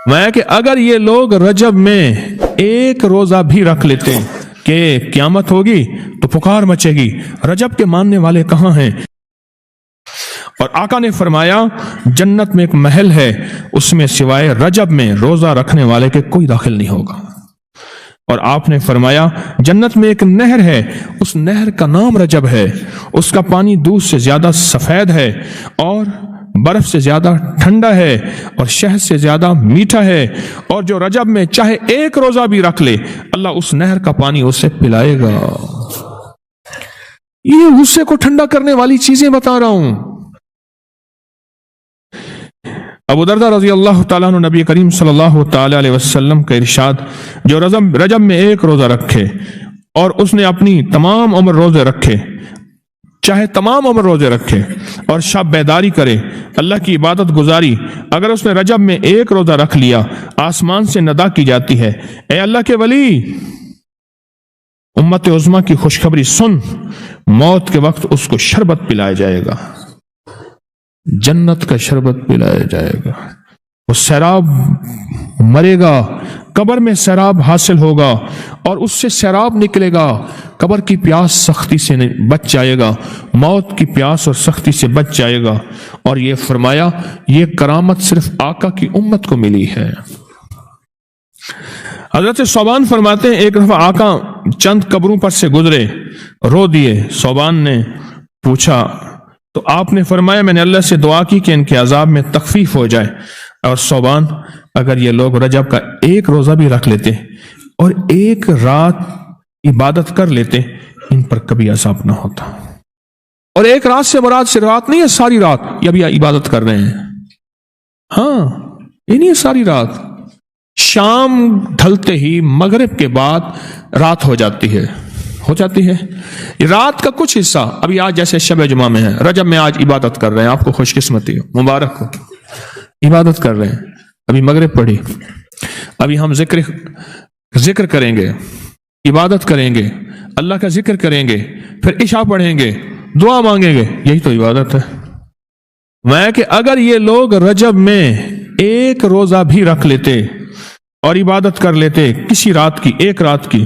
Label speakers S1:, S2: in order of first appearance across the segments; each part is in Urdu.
S1: میں کہ اگر یہ لوگ رجب میں ایک روزہ بھی رکھ لیتے کہ قیامت ہوگی تو پکار مچے گی، رجب کے ماننے والے کہاں ہیں؟ اور آقا نے فرمایا جنت میں ایک محل ہے، اس میں سوائے رجب میں روزہ رکھنے والے کے کوئی داخل نہیں ہوگا۔ اور آپ نے فرمایا جنت میں ایک نہر ہے، اس نہر کا نام رجب ہے، اس کا پانی دودھ سے زیادہ سفید ہے اور برف سے زیادہ ٹھنڈا ہے اور شہد سے زیادہ میٹھا ہے، اور جو رجب میں چاہے ایک روزہ بھی رکھ لے اللہ اس نہر کا پانی اسے پلائے گا۔ یہ غصے کو ٹھنڈا کرنے والی چیزیں بتا رہا ہوں۔ ابو درداء رضی اللہ تعالیٰ عنہ نبی کریم صلی اللہ تعالیٰ علیہ وسلم کا ارشاد، جو رجب میں ایک روزہ رکھے اور اس نے اپنی تمام عمر روزے رکھے، چاہے تمام عمر روزے رکھے اور شب بیداری کرے، اللہ کی عبادت گزاری، اگر اس نے رجب میں ایک روزہ رکھ لیا آسمان سے ندا کی جاتی ہے، اے اللہ کے ولی، امت عظمیٰ کی خوشخبری سن، موت کے وقت اس کو شربت پلایا جائے گا، جنت کا شربت پلایا جائے گا، وہ سیراب مرے گا، قبر میں سیراب حاصل ہوگا اور اس سے سیراب نکلے گا، قبر کی پیاس سختی سے بچ جائے گا، موت کی پیاس اور سختی سے بچ جائے گا۔ اور یہ فرمایا یہ کرامت صرف آقا کی امت کو ملی ہے۔ حضرت صوبان فرماتے ہیں ایک دفعہ آقا چند قبروں پر سے گزرے، رو دیے۔ صوبان نے پوچھا تو آپ نے فرمایا میں نے اللہ سے دعا کی کہ ان کے عذاب میں تخفیف ہو جائے، اور صوبان اگر یہ لوگ رجب کا ایک روزہ بھی رکھ لیتے اور ایک رات عبادت کر لیتے ان پر کبھی عذاب نہ ہوتا۔ اور ایک رات سے مراد سے رات نہیں ہے ساری رات، یہ بھی عبادت کر رہے ہیں، ہاں یہ نہیں ہے ساری رات، شام ڈھلتے ہی مغرب کے بعد رات ہو جاتی ہے رات کا کچھ حصہ، ابھی آج جیسے شب جمعہ میں ہے، رجب میں آج عبادت کر رہے ہیں، آپ کو خوش قسمتی ہو، مبارک ہو، عبادت کر رہے ہیں، ابھی مغرب پڑھی، ابھی ہم ذکر کریں گے، عبادت کریں گے، اللہ کا ذکر کریں گے، پھر عشاء پڑھیں گے، دعا مانگیں گے، یہی تو عبادت ہے۔ میں کہ اگر یہ لوگ رجب میں ایک روزہ بھی رکھ لیتے اور عبادت کر لیتے کسی رات کی، ایک رات کی،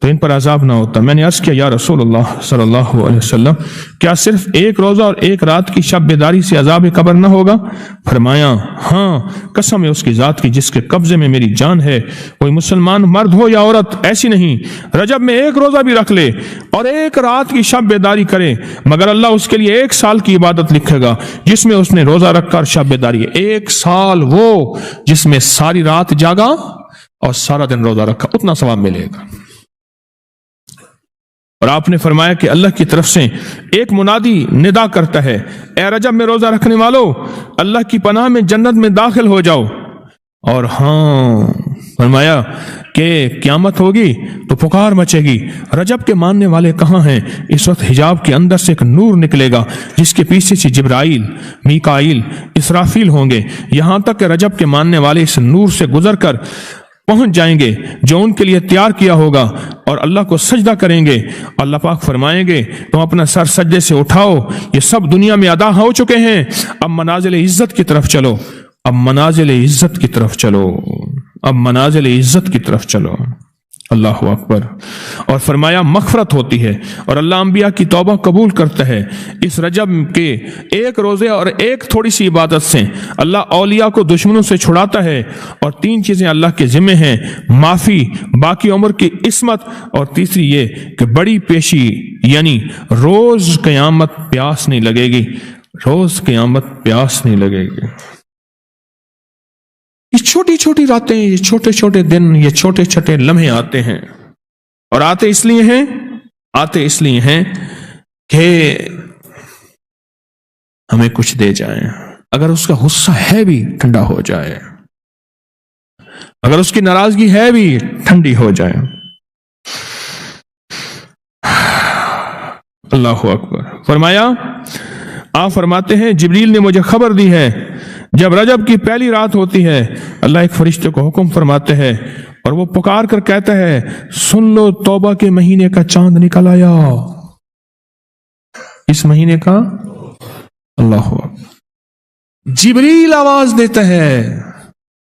S1: تو ان پر عذاب نہ ہوتا۔ میں نے عرض کیا یا رسول اللہ صلی اللہ علیہ وسلم، کیا صرف ایک روزہ اور ایک رات کی شب بیداری سے عذاب قبر نہ ہوگا؟ فرمایا ہاں، قسم ہے اس کی ذات کی جس کے قبضے میں میری جان ہے، کوئی مسلمان مرد ہو یا عورت ایسی نہیں رجب میں ایک روزہ بھی رکھ لے اور ایک رات کی شب بیداری کرے مگر اللہ اس کے لیے 1 سال کی عبادت لکھے گا جس میں اس نے روزہ رکھا اور شب بیداری ہے۔ 1 سال وہ جس میں ساری رات جاگا اور سارا دن روزہ رکھا، اتنا ثواب ملے گا۔ اور آپ نے فرمایا کہ اللہ کی طرف سے ایک منادی ندا کرتا ہے، اے رجب میں روزہ رکھنے والو، اللہ کی پناہ میں جنت میں داخل ہو جاؤ۔ اور ہاں فرمایا کہ قیامت ہوگی تو پکار مچے گی، رجب کے ماننے والے کہاں ہیں؟ اس وقت حجاب کے اندر سے ایک نور نکلے گا جس کے پیچھے سے جبرائیل، میکائیل، اسرافیل ہوں گے، یہاں تک کہ رجب کے ماننے والے اس نور سے گزر کر پہنچ جائیں گے جو ان کے لیے تیار کیا ہوگا اور اللہ کو سجدہ کریں گے۔ اللہ پاک فرمائیں گے تم اپنا سر سجدے سے اٹھاؤ، یہ سب دنیا میں ادا ہو چکے ہیں، اب منازل عزت کی طرف چلو، اب منازل عزت کی طرف چلو، اب منازل عزت کی طرف چلو۔ اللہ اکبر۔ اور فرمایا مغفرت ہوتی ہے اور اللہ انبیاء کی توبہ قبول کرتا ہے۔ اس رجب کے ایک روزے اور ایک تھوڑی سی عبادت سے اللہ اولیاء کو دشمنوں سے چھڑاتا ہے، اور 3 چیزیں اللہ کے ذمہ ہیں، معافی، باقی عمر کی عصمت، اور تیسری یہ کہ بڑی پیشی، یعنی روز قیامت پیاس نہیں لگے گی، روز قیامت پیاس نہیں لگے گی۔ یہ چھوٹی چھوٹی راتیں، یہ چھوٹے چھوٹے دن، یہ چھوٹے چھوٹے لمحے آتے ہیں، اور آتے اس لیے ہیں کہ ہمیں کچھ دے جائیں، اگر اس کا غصہ ہے بھی ٹھنڈا ہو جائے، اگر اس کی ناراضگی ہے بھی ٹھنڈی ہو جائے۔ اللہ اکبر۔ فرمایا، آپ فرماتے ہیں جبریل نے مجھے خبر دی ہے جب رجب کی پہلی رات ہوتی ہے اللہ ایک فرشتے کو حکم فرماتے ہیں اور وہ پکار کر کہتا ہے سن لو توبہ کے مہینے کا چاند نکل آیا، اس مہینے کا۔ اللہ اکبر۔ جبریل آواز دیتا ہے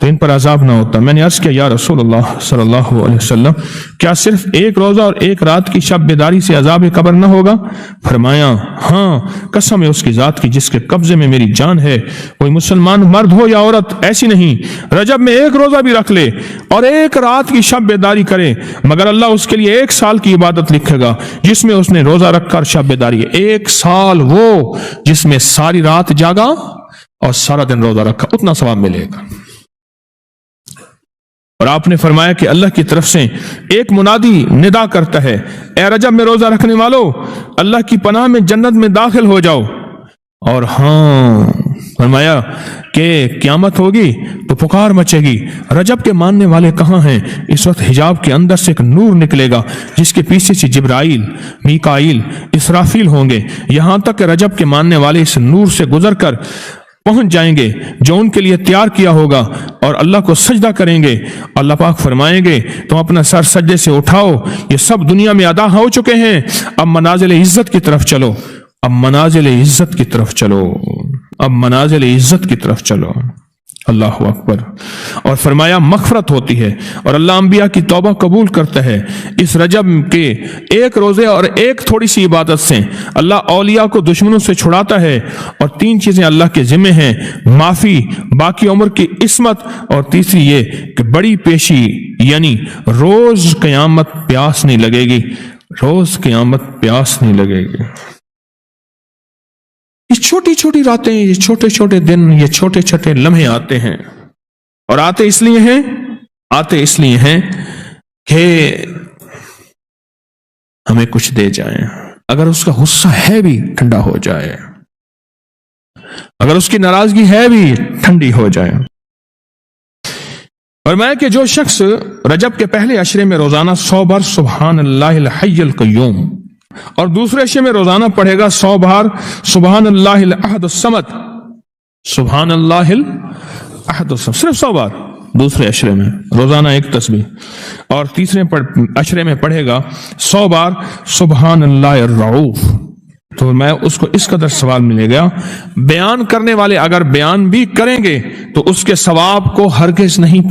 S1: تو ان پر عذاب نہ ہوتا۔ میں نے عرض کیا یا رسول اللہ صلی اللہ علیہ وسلم، کیا صرف ایک روزہ اور ایک رات کی شب بیداری سے عذاب قبر نہ ہوگا؟ فرمایا ہاں، قسم ہے اس کی ذات کی جس کے قبضے میں میری جان ہے، کوئی مسلمان مرد ہو یا عورت ایسی نہیں رجب میں ایک روزہ بھی رکھ لے اور ایک رات کی شب بیداری کرے مگر اللہ اس کے لیے 1 سال کی عبادت لکھے گا جس میں اس نے روزہ رکھ کر شب بیداری ہے۔ 1 سال وہ جس میں ساری رات جاگا اور سارا دن روزہ رکھا، اتنا ثواب ملے گا۔ اور آپ نے فرمایا کہ اللہ کی طرف سے ایک منادی ندا کرتا ہے، اے رجب میں روزہ رکھنے والو، اللہ کی پناہ میں جنت میں داخل ہو جاؤ۔ اور ہاں فرمایا کہ قیامت ہوگی تو پکار مچے گی، رجب کے ماننے والے کہاں ہیں؟ اس وقت حجاب کے اندر سے ایک نور نکلے گا جس کے پیچھے سے جبرائیل، میکائیل، اسرافیل ہوں گے، یہاں تک کہ رجب کے ماننے والے اس نور سے گزر کر پہنچ جائیں گے جو ان کے لیے تیار کیا ہوگا اور اللہ کو سجدہ کریں گے۔ اللہ پاک فرمائیں گے تم اپنا سر سجدے سے اٹھاؤ، یہ سب دنیا میں ادا ہو چکے ہیں، اب منازل عزت کی طرف چلو، اب منازل عزت کی طرف چلو، اب منازل عزت کی طرف چلو۔ اللہ اکبر۔ اور فرمایا مغفرت ہوتی ہے اور اللہ انبیاء کی توبہ قبول کرتا ہے۔ اس رجب کے ایک روزے اور ایک تھوڑی سی عبادت سے اللہ اولیاء کو دشمنوں سے چھڑاتا ہے، اور 3 چیزیں اللہ کے ذمہ ہیں، معافی، باقی عمر کی عصمت، اور تیسری یہ کہ بڑی پیشی، یعنی روز قیامت پیاس نہیں لگے گی، روز قیامت پیاس نہیں لگے گی۔ یہ چھوٹی چھوٹی راتیں، یہ چھوٹے چھوٹے دن، یہ چھوٹے چھوٹے لمحے آتے ہیں، اور آتے اس لیے ہیں کہ ہمیں کچھ دے جائیں، اگر اس کا غصہ ہے بھی ٹھنڈا ہو جائے، اگر اس کی ناراضگی ہے بھی ٹھنڈی ہو جائے۔ اور میں کہ جو شخص رجب کے پہلے عشرے میں روزانہ 100 بار سبحان اللہ الحی القیوم اور دوسرے عشرے میں روزانہ پڑھے گا 100 بار سبحان اللہ الاحد الصمد، سبحان اللہ الاحد الصمد، صرف 100 بار دوسرے عشرے میں روزانہ ایک تسبیح، اور تیسرے عشرے میں پڑھے گا 100 بار سبحان اللہ الرعوف، تو میں اس کو اس قدر ثواب ملے گا۔ بیان کرنے والے اگر بیان بھی کریں گے تو اس کے ثواب کو ہرگز نہیں